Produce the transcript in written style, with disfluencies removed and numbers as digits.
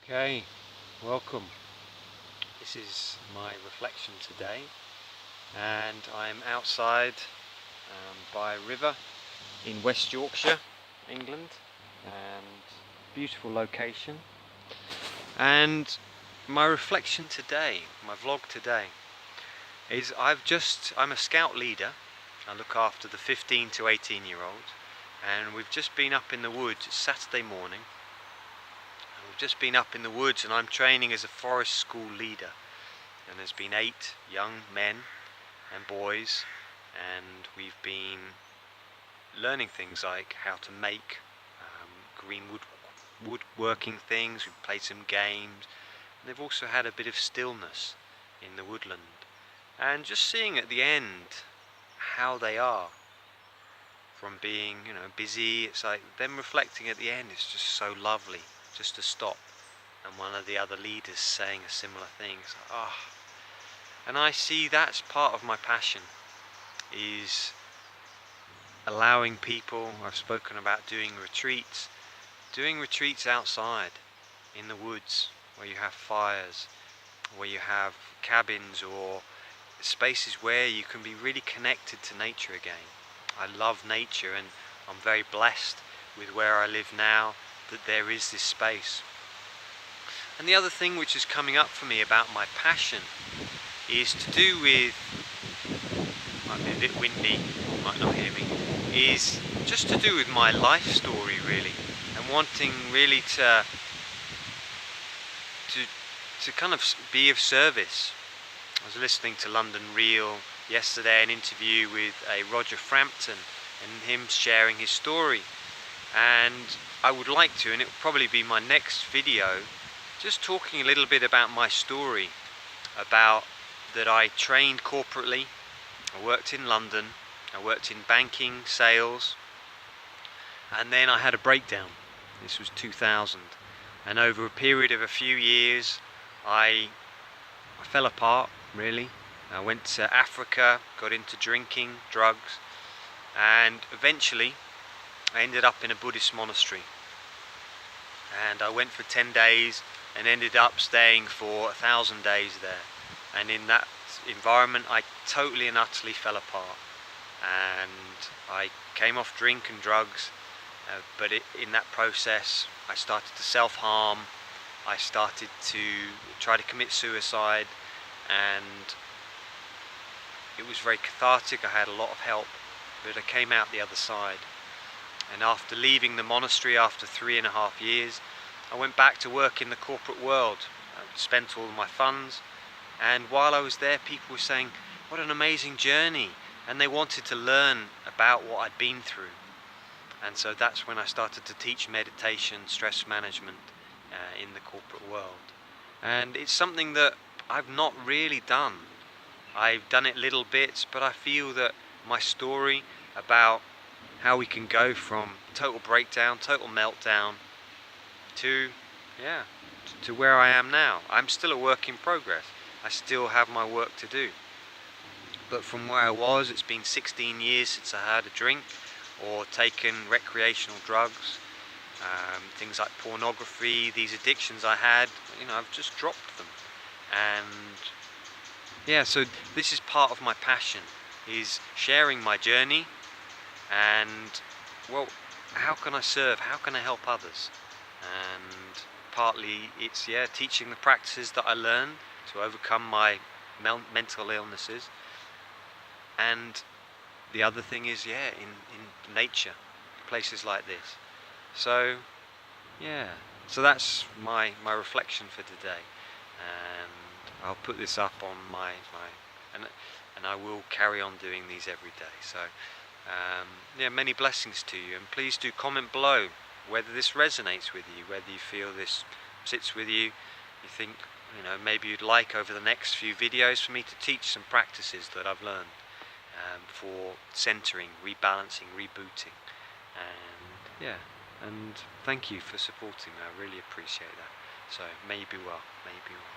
Okay, welcome. This is my reflection today, and I'm outside by a river in West Yorkshire, England, and beautiful location. And my reflection today, my vlog today, is I'm a scout leader. I look after the 15 to 18-year-olds, and we've just been up in the woods. It's Saturday morning. We've just been up in the woods and I'm training as a forest school leader, and there's been 8 young men and boys, and we've been learning things like how to make green woodworking things. We've played some games, and they've also had a bit of stillness in the woodland, and just seeing at the end how they are from being busy. It's like them reflecting at the end. It's just so lovely just to stop, and one of the other leaders saying a similar thing. It's like, oh. And I see that's part of my passion, is allowing people. I've spoken about doing retreats outside in the woods, where you have fires, where you have cabins, or spaces where you can be really connected to nature again. I love nature, and I'm very blessed with where I live now, that there is this space. And the other thing which is coming up for me about my passion is to do with, might be a bit windy, you might not hear me, is just to do with my life story really, and wanting really to kind of be of service. I was listening to London Real yesterday, an interview with a Roger Frampton, and him sharing his story. And I would like to, and it will probably be my next video, just talking a little bit about my story, about that I trained corporately, I worked in London, I worked in banking, sales, and then I had a breakdown. This was 2000, and over a period of a few years I fell apart really. I went to Africa, got into drinking, drugs, and eventually I ended up in a Buddhist monastery, and I went for 10 days and ended up staying for 1,000 days there. And in that environment I totally and utterly fell apart, and I came off drink and drugs, but in that process I started to self-harm. I started to try to commit suicide, and it was very cathartic. I had a lot of help, but I came out the other side. And after leaving the monastery after 3.5 years, I went back to work in the corporate world. I spent all of my funds, and while I was there, people were saying, what an amazing journey, and they wanted to learn about what I'd been through. And so that's when I started to teach meditation, stress management in the corporate world. And it's something that I've not really done. I've done it little bits, but I feel that my story about how we can go from total breakdown, total meltdown, to where I am now. I'm still a work in progress. I still have my work to do. But from where I was, it's been 16 years since I had a drink or taken recreational drugs. Things like pornography, these addictions I had, I've just dropped them. And so this is part of my passion, is sharing my journey, and how can I serve, how can I help others? And partly it's teaching the practices that I learned to overcome my mental illnesses, and the other thing is in nature, places like this. So that's my reflection for today, and I'll put this up on my and I will carry on doing these every day. So many blessings to you, and please do comment below whether this resonates with you, whether you feel this sits with you. You think maybe you'd like over the next few videos for me to teach some practices that I've learned for centering, rebalancing, rebooting, and thank you for supporting me. I really appreciate that. So may you be well, may you be well.